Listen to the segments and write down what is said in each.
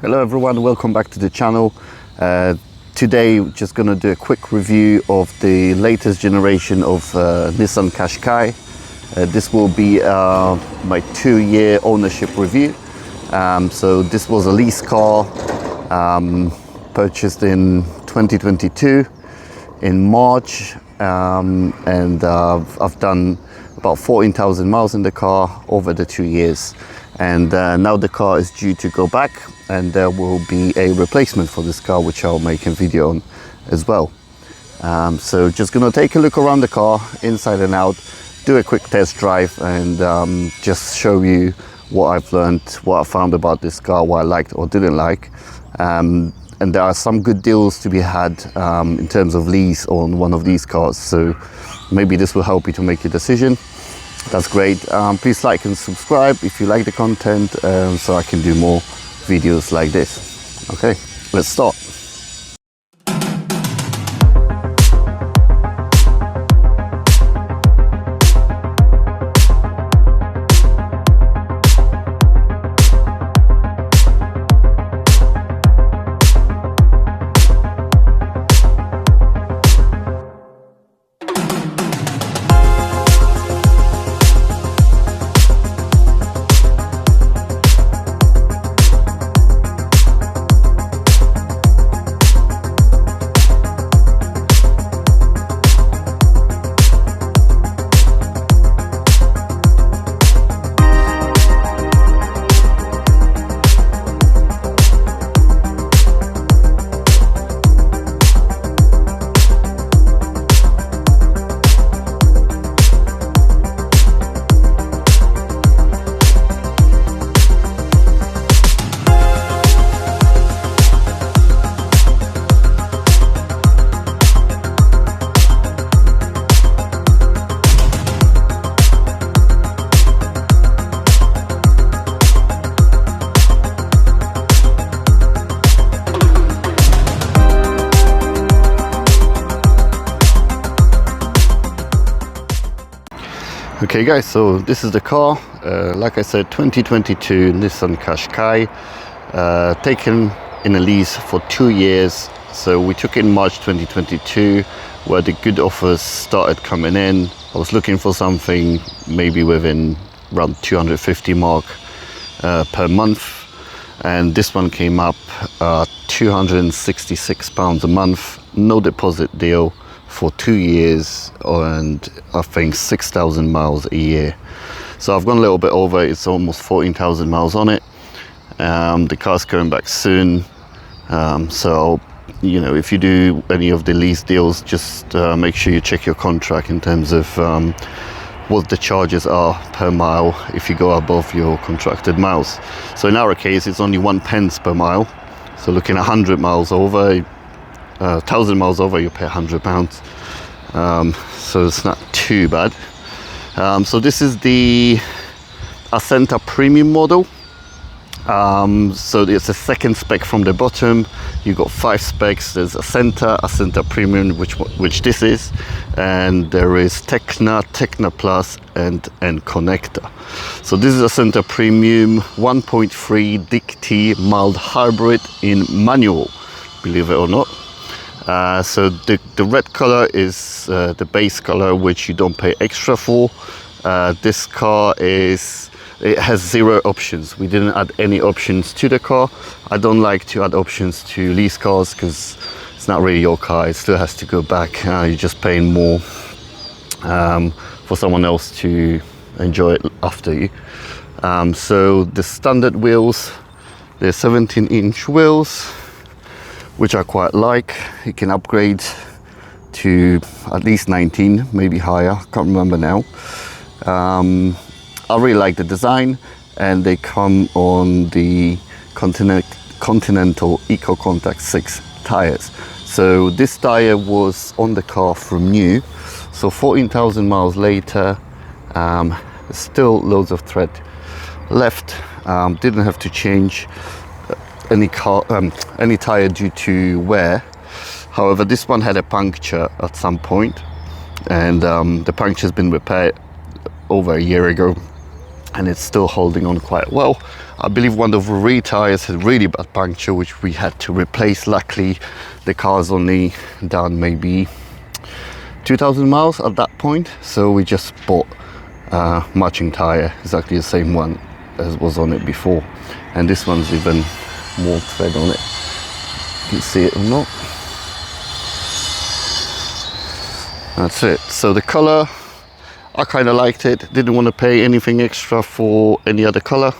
Hello everyone, welcome back to the channel. Today we're just going to do a quick review of the latest generation of Nissan Qashqai. This will be my 2-year ownership review. So this was a lease car, purchased in 2022 in March, and I've done about 14,000 miles in the car over the 2 years. And now the car is due to go back, and there will be a replacement for this car, which I'll make a video on as well. So just gonna take a look around the car inside and out, do a quick test drive, and just show you what I've learned, what I found about this car, what I liked or didn't like. And there are some good deals to be had in terms of lease on one of these cars, so maybe this will help you to make your decision. That's great. Please like and subscribe if you like the content, so I can do more videos like this. Okay, let's start. Okay guys, so this is the car, like I said, 2022 Nissan Qashqai, taken in a lease for 2 years. So we took it in March 2022, where the good offers started coming in. I was looking for something maybe within around 250 mark per month, and this one came up £266 a month, no deposit deal, for 2 years, and I think 6,000 miles a year. So I've gone a little bit over, it's almost 14,000 miles on it. The car's going back soon, so you know, if you do any of the lease deals, just make sure you check your contract in terms of what the charges are per mile if you go above your contracted miles. So in our case, it's only 1 pence per mile, so looking at 100 miles over, 1,000 miles over, you pay £100, so it's not too bad. So this is the Acenta Premium model. So it's a second spec from the bottom. You got 5 specs. There's Acenta Premium, which this is, and there is Tecna Plus, and Connector. So this is Acenta Premium 1.3 DIC-T mild hybrid in manual, believe it or not. So the red color is the base color, which you don't pay extra for. This car has 0 options. We didn't add any options to the car. I don't like to add options to lease cars because it's not really your car. It still has to go back. You're just paying more for someone else to enjoy it after you. So the standard wheels, they're 17-inch wheels, which I quite like. You can upgrade to at least 19, maybe higher, can't remember now. I really like the design, and they come on the Continental Eco Contact 6 tires. So this tire was on the car from new, so 14,000 miles later, still loads of tread left. Didn't have to change any tire due to wear. However, this one had a puncture at some point, and the puncture has been repaired over a year ago. and it's still holding on quite well. I believe one of the rear tires had really bad puncture, which we had to replace. Luckily the car's only done maybe 2,000 miles at that point, so we just bought a matching tire, exactly the same one as was on it before, and this one's even more tread on it. You can see it or not. That's it. So the color, I kind of liked it, didn't want to pay anything extra for any other color,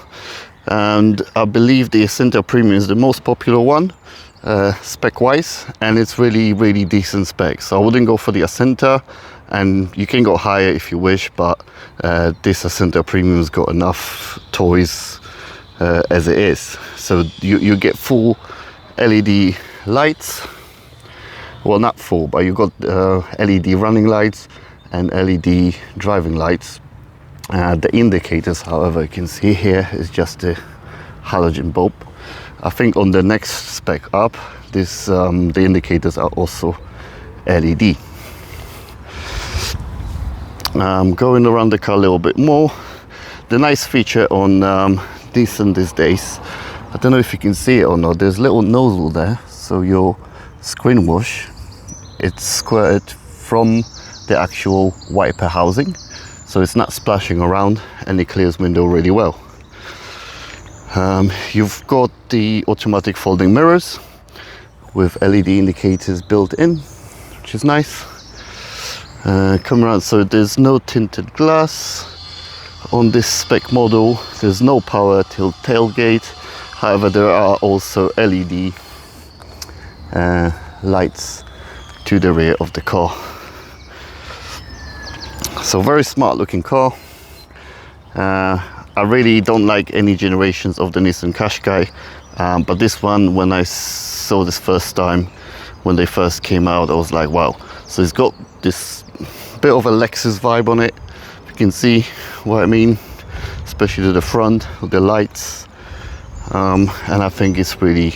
and I believe the Acenta Premium is the most popular one spec wise, and it's really decent specs. So I wouldn't go for the Acenta, and you can go higher if you wish, but this Acenta Premium's got enough toys as it is. So you get full LED lights, well not full, but you got LED running lights and LED driving lights. The indicators, however, you can see here is just a halogen bulb. I think on the next spec up, this the indicators are also LED. Going around the car a little bit more, the nice feature on Nissan these days, I don't know if you can see it or not, there's a little nozzle there, so your screen wash, it's squirted from the actual wiper housing, so it's not splashing around, and it clears window really well. You've got the automatic folding mirrors with LED indicators built in, which is nice. Come around, so there's no tinted glass on this spec model, there's no power tilt tailgate, however there are also LED lights to the rear of the car. So very smart looking car. I really don't like any generations of the Nissan Qashqai, but this one, when I saw this first time, when they first came out, I was like, wow. So it's got this bit of a Lexus vibe on it, you can see what I mean, especially to the front with the lights, and I think it's really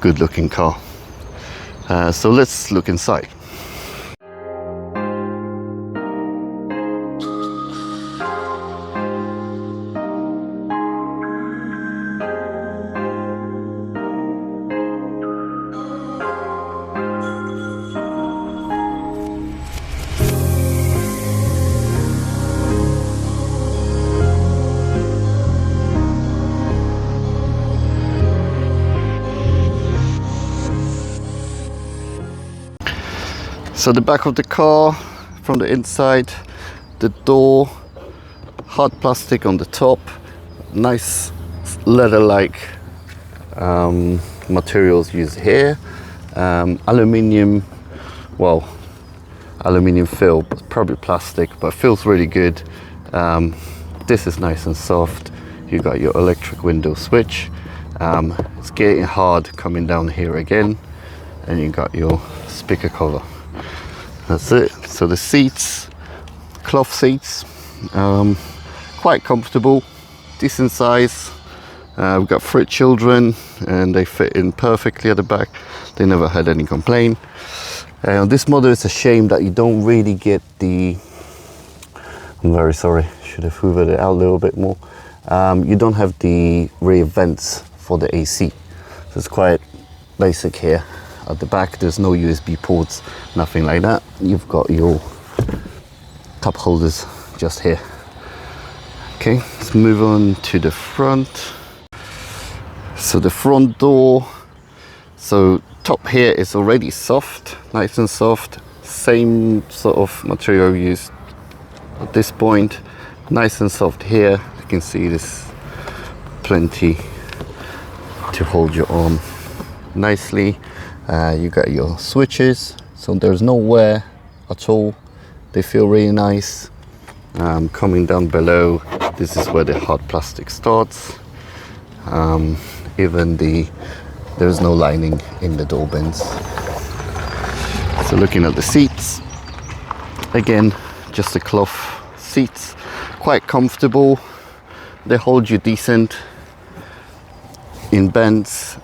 good looking car. So let's look inside. So the back of the car, from the inside, the door, hard plastic on the top, nice leather-like materials used here, aluminium, well, aluminium fill, probably plastic, but feels really good. This is nice and soft. You got your electric window switch. It's getting hard coming down here again, and you got your speaker cover. That's it. So the seats, cloth seats, quite comfortable, decent size. We've got 3 children and they fit in perfectly at the back. They never had any complaint. This model, is a shame that you don't really get the, I'm very sorry, should have hoovered it out a little bit more. You don't have the rear vents for the AC. So it's quite basic here. At the back, there's no USB ports, nothing like that. You've got your cup holders just here. Okay, let's move on to the front. So the front door, so top here is already soft, nice and soft. Same sort of material used at this point. Nice and soft here. You can see this plenty to hold your arm nicely. You got your switches, so there's no wear at all. They feel really nice. Coming down below, this is where the hard plastic starts. Even there's no lining in the door bins. So looking at the seats, again, just the cloth seats, quite comfortable. They hold you decent in bends.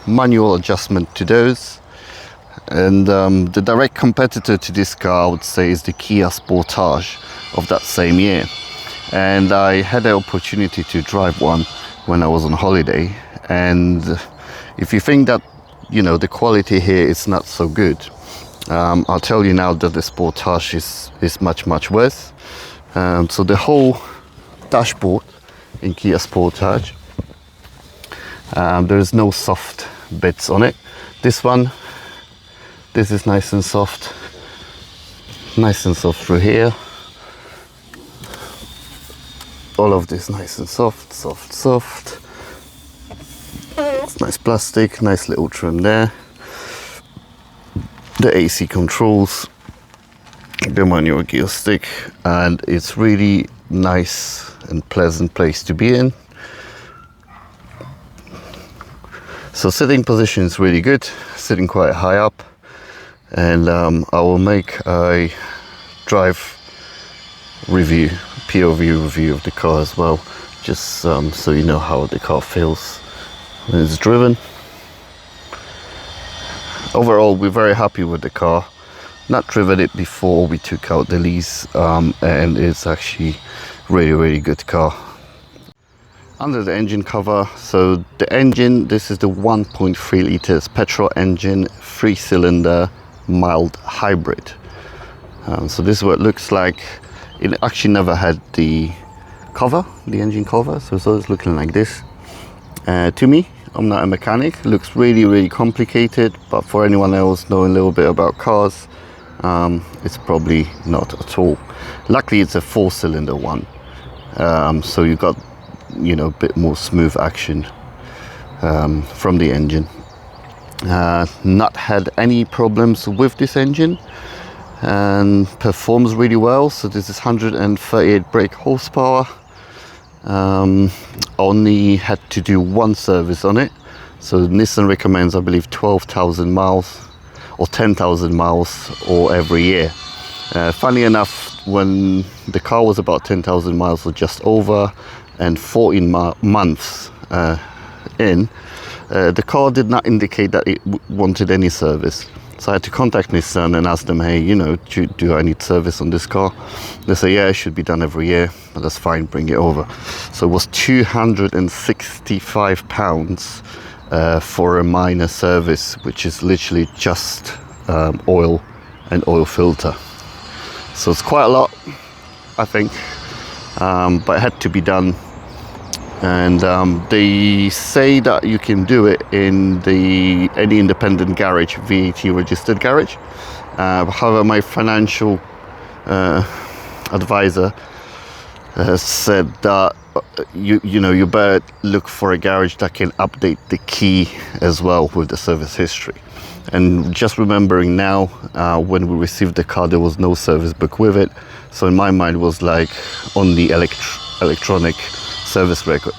Manual adjustment to those, and the direct competitor to this car, I would say, is the Kia Sportage of that same year. and I had the opportunity to drive one when I was on holiday. And if you think that, you know, the quality here is not so good, I'll tell you now that the Sportage is much worse. So the whole dashboard in Kia Sportage, there is no soft bits on it. This is nice and soft through here. All of this nice and soft. It's nice plastic, nice little trim there. The AC controls, the manual gear stick, and it's really nice and pleasant place to be in. So sitting position is really good, sitting quite high up, and I will make a drive review, POV review of the car as well, just so you know how the car feels when it's driven. Overall, we're very happy with the car. Not driven it before we took out the lease, and it's actually really good car. Under the engine cover, so the engine, this is the 1.3 liters petrol engine, 3-cylinder mild hybrid. So this is what it looks like. It actually never had the cover, the engine cover, so it's looking like this. To me, I'm not a mechanic, it looks really complicated, but for anyone else knowing a little bit about cars, it's probably not at all. Luckily it's a 4-cylinder one, so you got, you know, a bit more smooth action from the engine. Not had any problems with this engine, and performs really well. So this is 138 brake horsepower. Only had to do one service on it. So Nissan recommends, I believe, 12,000 miles or 10,000 miles or every year. Funny enough, when the car was about 10,000 miles or just over, and 14 months in, the car did not indicate that it wanted any service. So I had to contact Nissan and ask them, hey, you know, do I need service on this car? They say, yeah, it should be done every year, but that's fine, bring it over. So it was £265 for a minor service, which is literally just oil and oil filter. So it's quite a lot, I think, but it had to be done. And they say that you can do it in any independent garage, VAT registered garage. However, my financial advisor said that you better look for a garage that can update the key as well with the service history. And just remembering now, when we received the car, there was no service book with it. So in my mind, it was like on the electronic service record.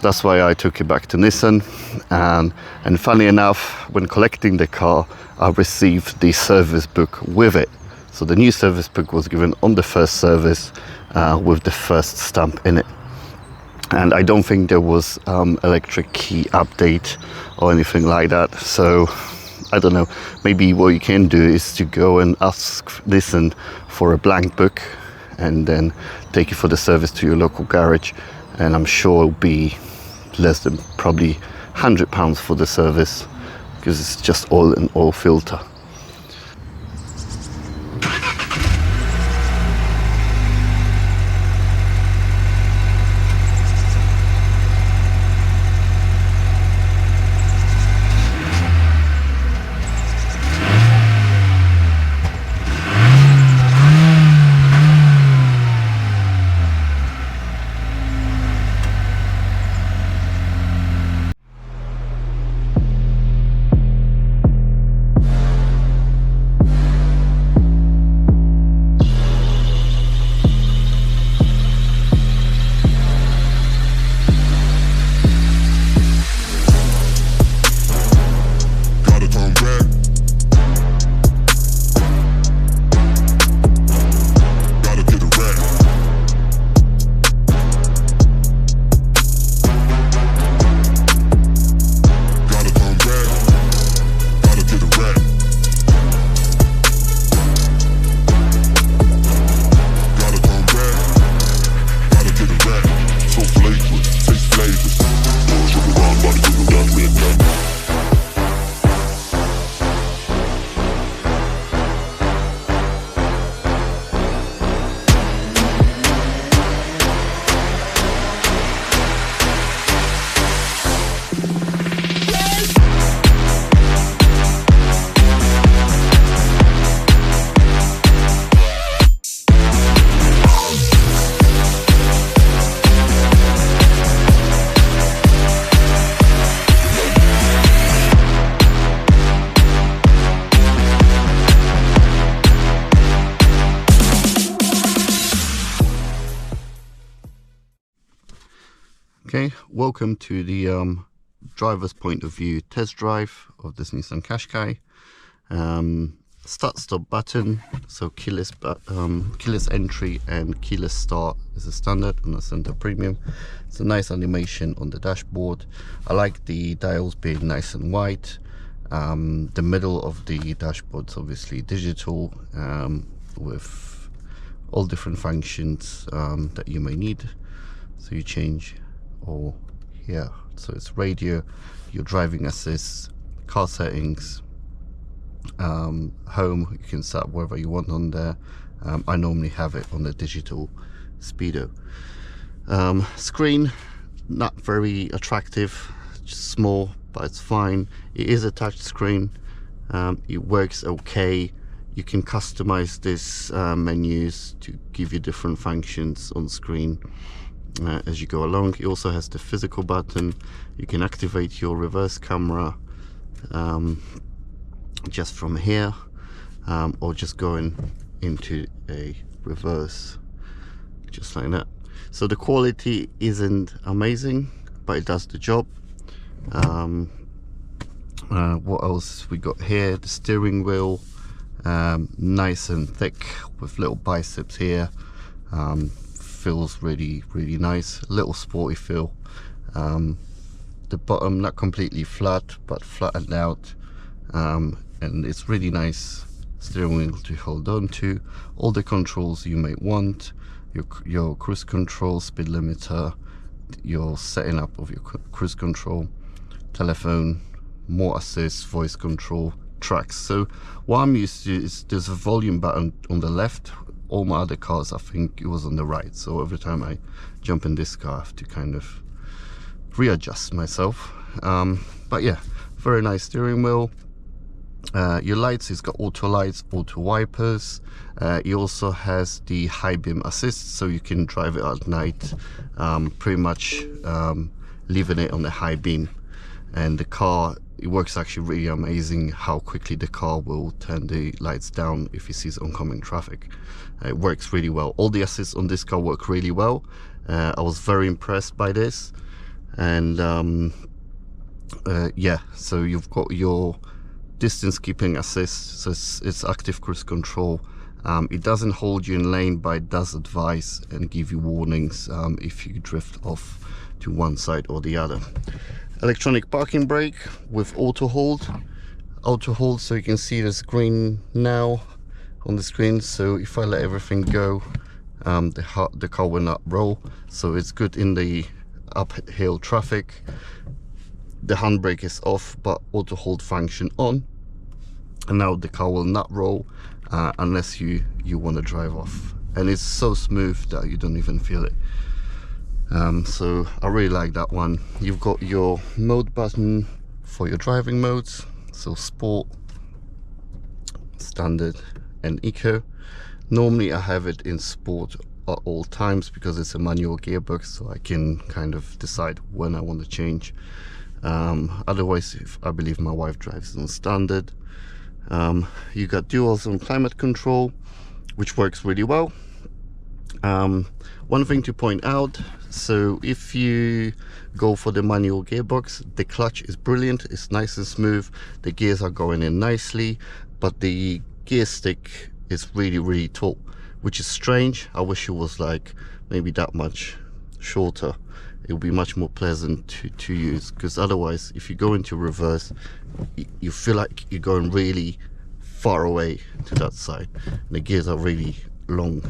That's why I took it back to Nissan, and funny enough, when collecting the car, I received the service book with it. So the new service book was given on the first service with the first stamp in it. And I don't think there was electric key update or anything like that. So I don't know, maybe what you can do is to go and ask Nissan for a blank book and then take it for the service to your local garage, and I'm sure it'll be less than probably £100 for the service, because it's just oil and oil filter. Okay, welcome to the driver's point of view test drive of this Nissan Qashqai. Start stop button, so keyless entry and keyless start is a standard on the Acenta Premium. It's a nice animation on the dashboard. I like the dials being nice and white. The middle of the dashboard's obviously digital, with all different functions that you may need. So you change all here. So it's radio, your driving assist, car settings, home. You can set wherever you want on there. I normally have it on the digital speedo. Screen, not very attractive, just small, but it's fine. It is a touch screen. It works okay. You can customize this menus to give you different functions on screen as you go along. It also has the physical button. You can activate your reverse camera just from here, or just going into a reverse, just like that. So the quality isn't amazing, but it does the job. What else we got here? The steering wheel, nice and thick with little biceps here. Feels really nice, a little sporty feel. The bottom not completely flat, but flattened out, and it's really nice steering wheel to hold on to. All the controls you may want, your cruise control, speed limiter, your setting up of your cruise control, telephone, more assist, voice control, tracks. So what I'm used to is there's a volume button on the left. All my other cars, I think it was on the right, so every time I jump in this car I have to kind of readjust myself. But yeah, very nice steering wheel. Your lights, it's got auto lights, auto wipers. It also has the high beam assist, so you can drive it at night, pretty much leaving it on the high beam, and the car, it works actually really amazing how quickly the car will turn the lights down if it sees oncoming traffic. It works really well. All the assists on this car work really well. I was very impressed by this. And yeah, so you've got your distance keeping assist, so it's active cruise control. It doesn't hold you in lane, but it does advise and give you warnings if you drift off to one side or the other. Electronic parking brake with auto hold, so you can see the screen now on the screen. So if I let everything go, the car will not roll, so it's good in the uphill traffic. The handbrake is off, but auto hold function on, and now the car will not roll unless you want to drive off, and it's so smooth that you don't even feel it. So I really like that one. You've got your mode button for your driving modes, so sport, standard and eco. Normally I have it in sport at all times because it's a manual gearbox, so I can kind of decide when I want to change. Otherwise, I believe my wife drives on standard. You got dual zone climate control, which works really well. One thing to point out, so if you go for the manual gearbox, the clutch is brilliant, it's nice and smooth, the gears are going in nicely, but the gear stick is really tall, which is strange. I wish it was like maybe that much shorter. It will be much more pleasant to use, because otherwise if you go into reverse, you feel like you're going really far away to that side. The gears are really long,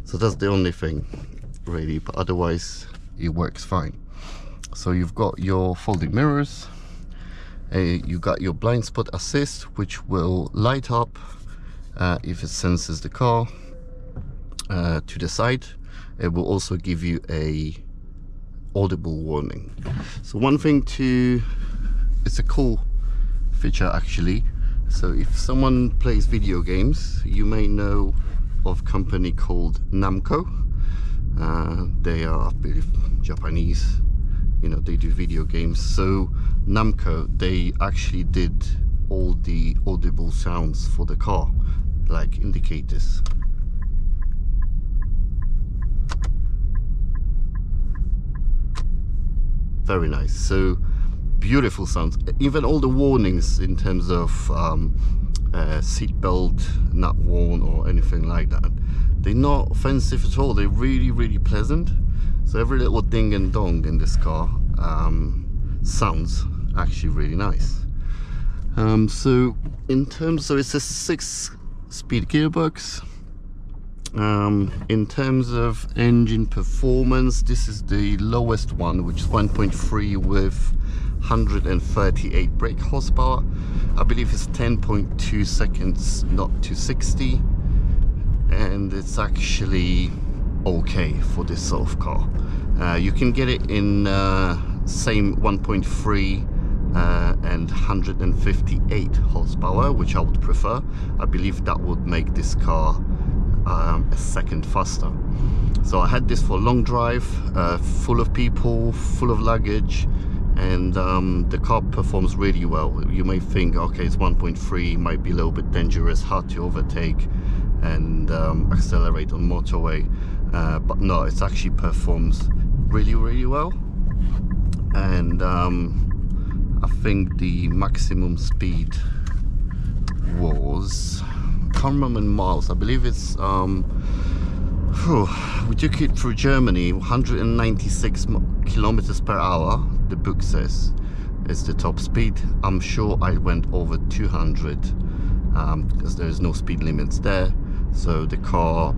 so that's the only thing really, but otherwise it works fine. So you've got your folding mirrors, you got your blind spot assist, which will light up if it senses the car to the side. It will also give you a audible warning. So one thing it's a cool feature actually. So if someone plays video games, you may know of a company called Namco. They are, I believe, Japanese, you know, they do video games. So Namco, they actually did all the audible sounds for the car, like indicators. very nice. So beautiful sounds. Even all the warnings in terms of seat belt not worn or anything like that, they're not offensive at all. They're really pleasant. So every little ding and dong in this car sounds actually really nice. So in terms, so it's a 6-speed gearbox. In terms of engine performance, this is the lowest one, which is 1.3 with 138 brake horsepower. I believe it's 10.2 seconds not to 60, and it's actually okay for this sort of car. You can get it in same 1.3 and 158 horsepower, which I would prefer. I believe that would make this car a second faster. So I had this for a long drive, full of people, full of luggage, and the car performs really well. You may think, okay, it's 1.3, might be a little bit dangerous, hard to overtake and accelerate on motorway, but no, it actually performs really well. And I think the maximum speed was, can't remember in miles, I believe it's we took it through Germany, 196 kilometers per hour, the book says is the top speed. I'm sure I went over 200 because there's no speed limits there, so the car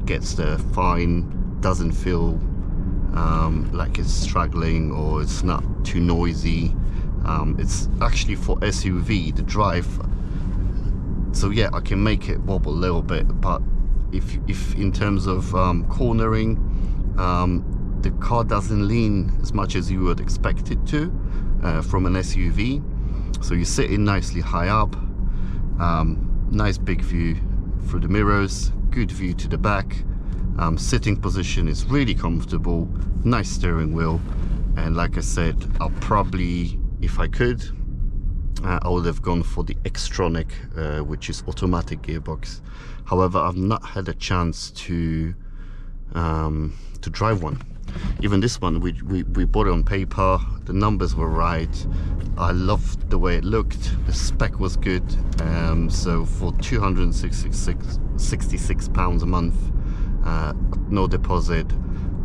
gets there fine, doesn't feel like it's struggling or it's not too noisy. It's actually for SUV, the drive. So yeah, I can make it wobble a little bit, but if in terms of cornering, the car doesn't lean as much as you would expect it to from an SUV. So you're sitting nicely high up, nice big view through the mirrors, good view to the back. Sitting position is really comfortable, nice steering wheel, and like I said, I'll probably, if I could, I would have gone for the Xtronic, which is automatic gearbox. However, I've not had a chance to drive one. Even this one, we bought it on paper, the numbers were right, I loved the way it looked, the spec was good. So for £266 a month, no deposit,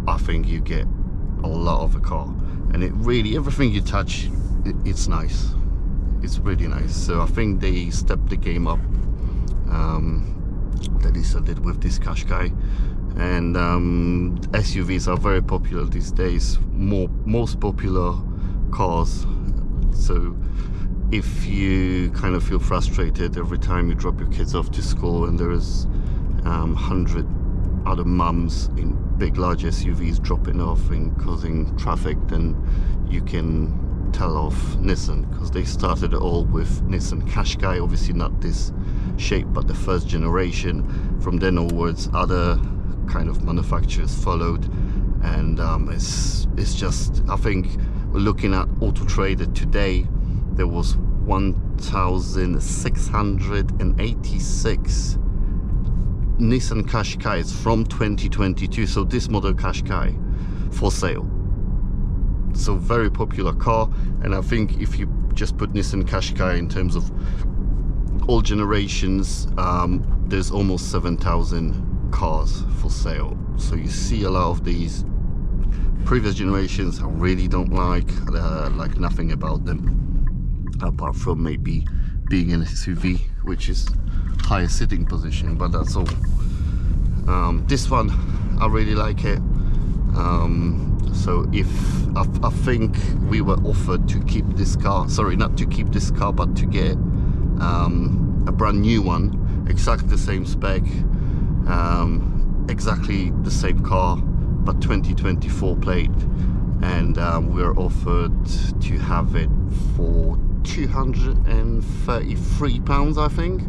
I think you get a lot of a car, and it really, everything you touch, it's nice. It's really nice. So I think they stepped the game up, that Nissan did with this Qashqai. And SUVs are very popular these days, most popular cars. So if you kind of feel frustrated every time you drop your kids off to school and there is 100 other mums in big large SUVs dropping off and causing traffic, then you can tell off Nissan, because they started it all with Nissan Qashqai, obviously not this shape but the first generation. From then onwards other kind of manufacturers followed, and it's just, I think we're looking at Auto Trader today, there was 1,686 Nissan Qashqais from 2022, so this model Qashqai for sale. So very popular car, and I think if you just put Nissan Qashqai in terms of all generations, there's almost 7,000 cars for sale. So you see a lot of these previous generations I really don't like nothing about them, apart from maybe being an SUV, which is higher sitting position, but that's all. This one I really like it. So if I think we were offered to keep this car, sorry, not to keep this car, but to get a brand new one, exactly the same spec, exactly the same car, but 2024 plate, and we were offered to have it for £233, I think,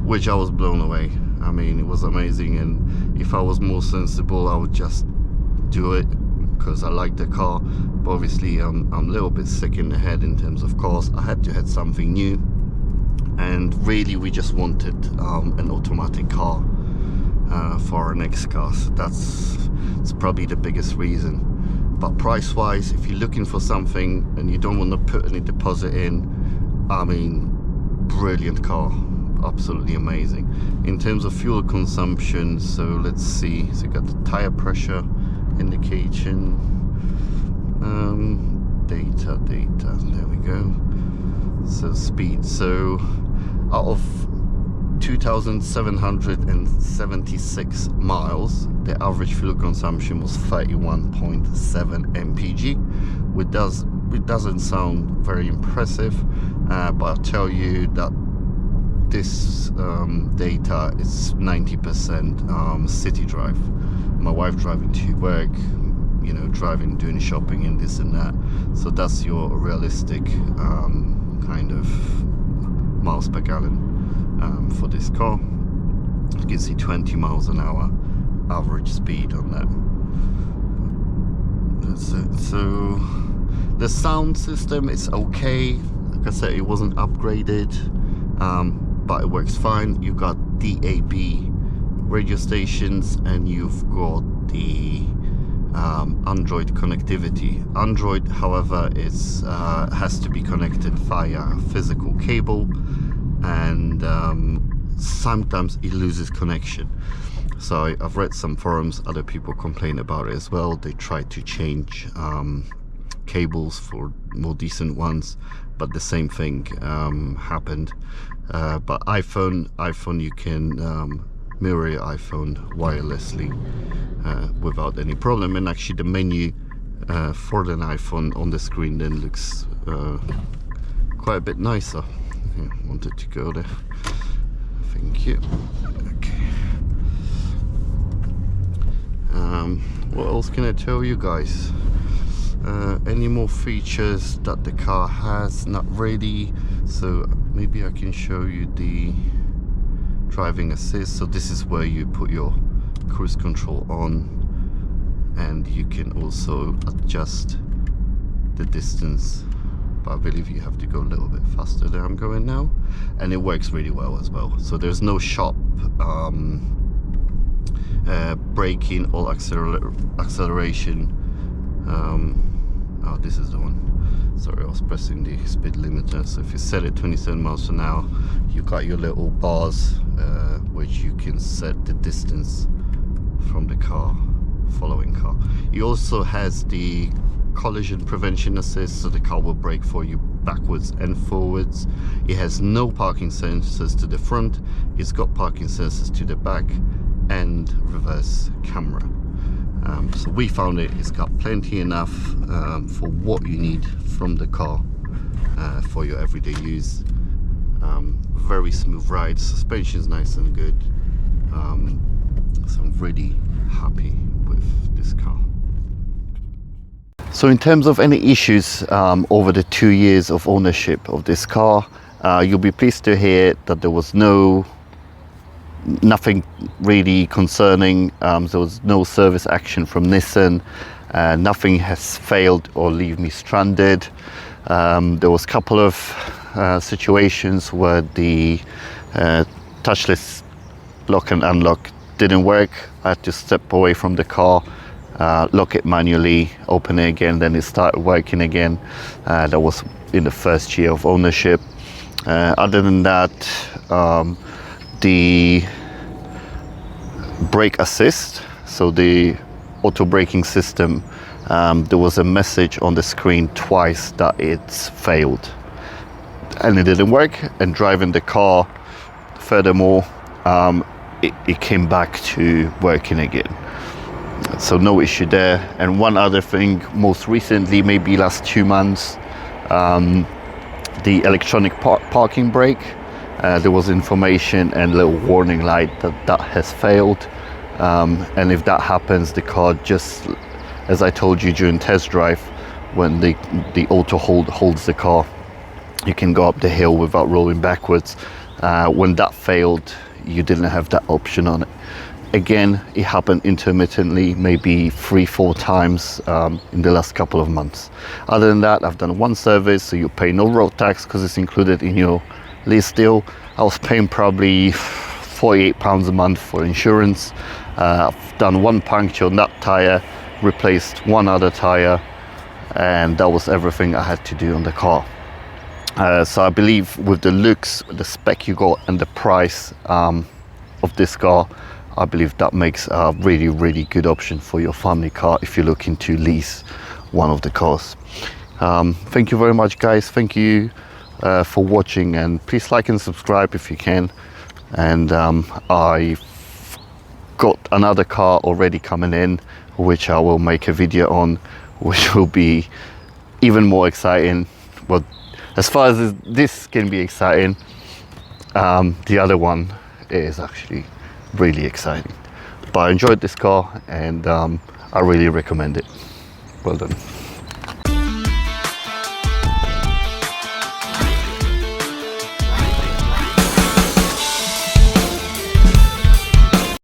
which I was blown away. I mean, it was amazing, and if I was more sensible, I would just do it because I like the car. But obviously I'm a little bit sick in the head in terms of cars. I had to have something new, and really we just wanted an automatic car for our next car. So that's probably the biggest reason. but price wise, if you're looking for something and you don't want to put any deposit in, I mean, brilliant car, absolutely amazing. In terms of fuel consumption, so let's see, so you got the tire pressure indication, data, there we go. So speed, so out of 2,776 miles, the average fuel consumption was 31.7 mpg, which doesn't sound very impressive, but I'll tell you that this data is 90% city drive. My wife driving to work, you know, driving, doing shopping and this and that, so that's your realistic kind of miles per gallon for this car. You can see 20 miles an hour average speed on that. That's it. So the sound system is okay. Like I said, it wasn't upgraded, but it works fine. You've got DAB radio stations and you've got the Android connectivity. Android, however, is has to be connected via physical cable, and sometimes it loses connection. So I've read some forums, other people complain about it as well. They try to change cables for more decent ones, but the same thing happened. But iPhone you can mirror your iPhone wirelessly without any problem, and actually the menu for an iPhone on the screen then looks quite a bit nicer. I wanted to go there. Thank you. Okay. What else can I tell you guys? Any more features that the car has? Not really. So maybe I can show you the driving assist. So this is where you put your cruise control on, and you can also adjust the distance, but I believe you have to go a little bit faster than I'm going now, and it works really well as well. So there's no sharp braking or acceleration. Oh, this is the one. Sorry, I was pressing the speed limiter. So if you set it 27 miles an hour, you've got your little bars which you can set the distance from the following car. It also has the collision prevention assist, so the car will brake for you backwards and forwards. It has no parking sensors to the front, it's got parking sensors to the back and reverse camera. So we found it's got plenty enough for what you need from the car for your everyday use. Very smooth ride, suspension is nice and good, so I'm really happy with this car. So in terms of any issues over the 2 years of ownership of this car, you'll be pleased to hear that there was nothing really concerning. There was no service action from Nissan. Nothing has failed or leave me stranded. There was a couple of situations where the touchless lock and unlock didn't work. I had to step away from the car, lock it manually, open it again, then it started working again. That was in the first year of ownership. Other than that, the brake assist, so the auto braking system, there was a message on the screen twice that it's failed and it didn't work, and driving the car furthermore, it came back to working again, so no issue there. And one other thing, most recently, maybe last 2 months, the electronic parking brake, there was information and a little warning light that has failed, and if that happens, the car, just as I told you during test drive, when the auto holds the car, you can go up the hill without rolling backwards. When that failed, you didn't have that option on it. Again, it happened intermittently, maybe 3-4 times in the last couple of months. Other than that, I've done one service, so you pay no road tax because it's included in your lease deal. I was paying probably £48 a month for insurance. I've done one puncture on that tire, replaced one other tire, and that was everything I had to do on the car. So I believe with the looks, the spec you got, and the price of this car, I believe that makes a really, really good option for your family car if you're looking to lease one of the cars. Thank you very much, guys. Thank you for watching, and please like and subscribe if you can. And I've got another car already coming in, which I will make a video on, which will be even more exciting. Well, as far as this can be exciting, the other one is actually really exciting. But I enjoyed this car, and I really recommend it. Well done.